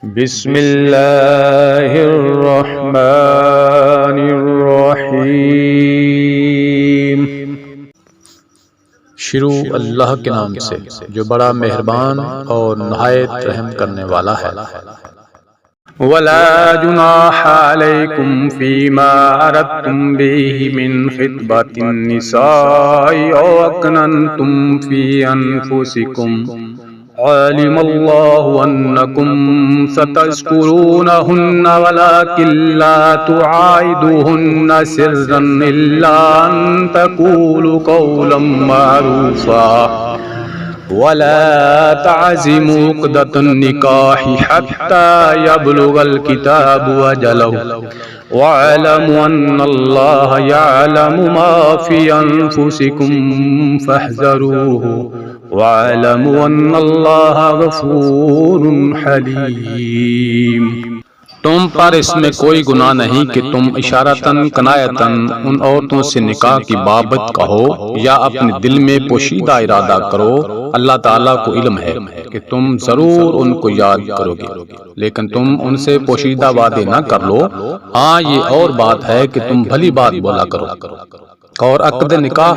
بسم اللہ الرحمن الرحیم۔ شروع اللہ کے نام سے جو بڑا مہربان اور نہایت رحم کرنے والا ہے۔ وَلَا جُنَاحَ عَلَيْكُمْ فِيمَا عَرَضْتُمْ بِهِ مِنْ خِطْبَةِ النِّسَاءِ أَوْ أَكْنَنْتُمْ فِي أَنفُسِكُمْ عَلِمَ اللَّهُ أَنَّكُمْ سَتَذْكُرُونَهُنَّ وَلَكِنْ لَا تُوعِدُوهُنَّ سِرًّا إِلَّا أَن تَقُولُوا قَوْلًا مَّعْرُوفًا وَلَا تَعْزِمُوا عُقْدَةَ النِّكَاحِ حَتَّى يَبْلُغَ الْكِتَابُ أَجَلَهُ وَاعْلَمُوا أَنَّ اللَّهَ يَعْلَمُ مَا فِي أَنفُسِكُمْ فَاحْذَرُوهُ وَاعْلَمُوا أَنَّ اللَّهَ غَفُورٌ حَلِيمٌ۔ تم پر اس میں کوئی گناہ نہیں کہ تم اشارتاً کنایتاً ان عورتوں سے نکاح کی بابت کہو یا اپنے دل میں پوشیدہ ارادہ کرو۔ اللہ تعالیٰ کو علم ہے کہ تم ضرور ان کو یاد کرو گے، لیکن تم ان سے پوشیدہ وعدے نہ کر لو۔ ہاں یہ اور بات ہے کہ تم بھلی بات بولا کرو، اور عقد نکاح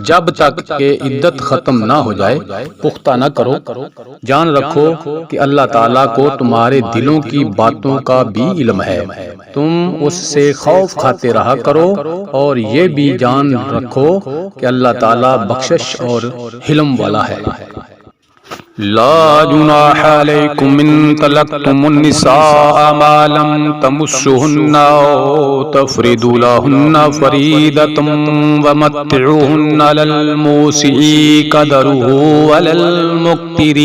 جب تک کہ عدت ختم نہ ہو جائے پختہ نہ کرو۔ جان رکھو کہ اللہ تعالیٰ کو تمہارے دلوں کی باتوں کا بھی علم ہے۔ تم اس سے خوف کھاتے رہا کرو، اور یہ بھی جان رکھو کہ اللہ تعالیٰ بخشش اور حلم والا ہے۔ لا جناح علیکم ان طلقتم النساء ما لم تمسوهن او تفردوا لهن فریضۃ ومتعوهن للموسع قدره وللمقتر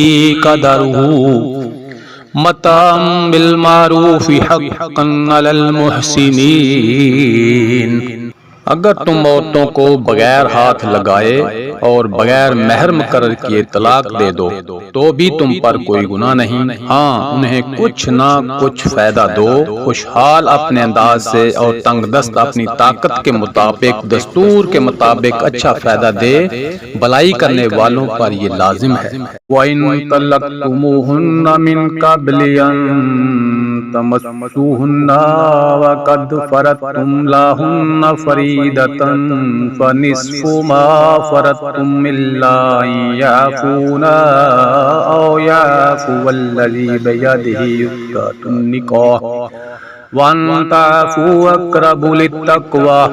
قدره متاعا بالمعروف حقا علی المحسنین۔ اگر تم عورتوں کو بغیر ہاتھ لگائے اور بغیر مہر مقرر کیے طلاق دے دو تو بھی تم پر کوئی گناہ نہیں۔ ہاں انہیں کچھ نہ کچھ فائدہ دو، خوشحال اپنے انداز سے اور تنگ دست اپنی طاقت کے مطابق دستور کے مطابق اچھا فائدہ دے۔ بلائی کرنے والوں پر یہ لازم ہے۔ وَإِن طَلَّقْتُمُوهُنَّ مِن قَبْلِ أَن تَمَسُّوهُنَّ وَقَدْ فَرَضْتُمْ لَهُنَّ فَرِيضَةً فَنِصْفُ مَا فَرَضْتُمْ إِلَّا أَن يَعْفُونَ أَوْ يَعْفُوَ الَّذِي بِيَدِهِ عُقْدَةُ النِّكَاحِ وَأَن تَعْفُوا أَقْرَبُ لِلتَّقْوَىٰ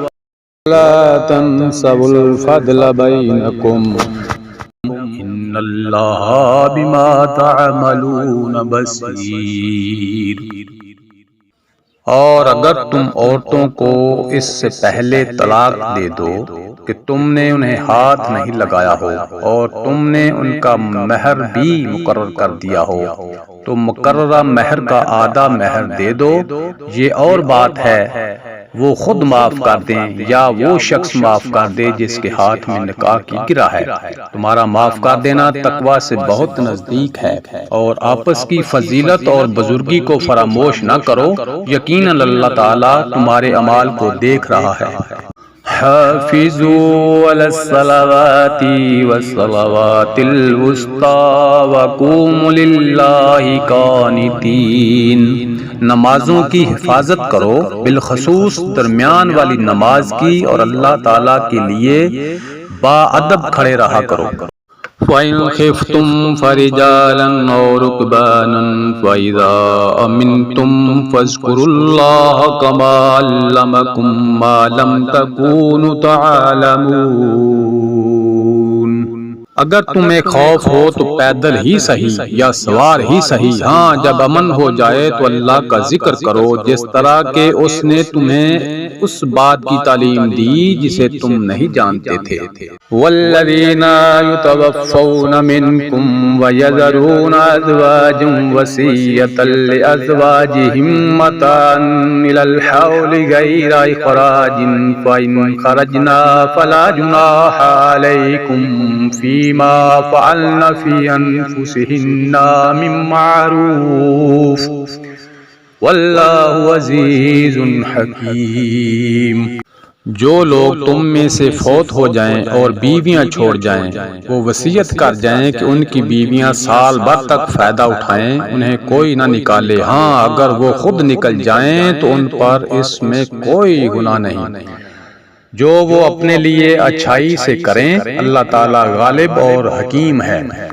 وَلَا تَنسَوُا الْفَضْلَ بَيْنَكُمْ إِنَّ اللَّهَ بِمَا تَعْمَلُونَ بَصِيرٌ۔ اور اگر تم عورتوں کو اس سے پہلے طلاق دے دو کہ تم نے انہیں ہاتھ نہیں لگایا ہو اور تم نے ان کا مہر بھی مقرر کر دیا ہو تو مقررہ مہر کا آدھا مہر دے دو۔ یہ اور بات ہے وہ خود معاف کر دیں یا وہ شخص معاف کر دے جس کے ہاتھ میں نکاح کی گرہ ہے۔ تمہارا معاف کر دینا تقویٰ سے بہت نزدیک ہے، اور آپس کی فضیلت اور بزرگی کو فراموش نہ کرو۔ یقیناً اللہ تعالیٰ تمہارے اعمال کو دیکھ رہا ہے۔ حافظوا علی الصلوات والصلوات الوسطی وقوموا للہ قانتین۔ نمازوں کی حفاظت کرو، بالخصوص درمیان والی نماز کی، اور اللہ تعالیٰ کے لیے باادب کھڑے رہا کرو۔ وَإِنْ خِفْتُمْ فَرِجَالًا أَوْ رُكْبَانًا فَإِذَا أَمِنْتُمْ فَاذْكُرُوا اللَّهَ كَمَا عَلَّمَكُمْ مَا لَمْ تَكُونُوا تَعْلَمُونَ۔ اگر تمہیں خوف ہو تو پیدل ہی صحیح یا سوار ہی صحیح، ہاں جب امن ہو جائے تو اللہ کا ذکر کرو جس طرح کہ اس نے تمہیں اس بات کی تعلیم دی جسے تم نہیں جانتے تھے۔ والذین یتوفون منکم ویذرون ازواجا وصیۃ لازواجہم متاعا الی الحول غیر اخراج فإن خرجنا فلا جناح علیکم فیما فعلن فی انفسہن من معروف واللہ عزیز حکیم۔ جو لوگ تم میں سے فوت ہو جائیں اور بیویاں چھوڑ جائیں وہ وصیت کر جائیں کہ ان کی بیویاں سال بھر تک فائدہ اٹھائیں، انہیں کوئی نہ نکالے، ہاں اگر وہ خود نکل جائیں تو ان پر اس میں کوئی گناہ نہیں، جو وہ اپنے لیے اچھائی سے کریں، اللہ تعالی غالب اور حکیم ہے۔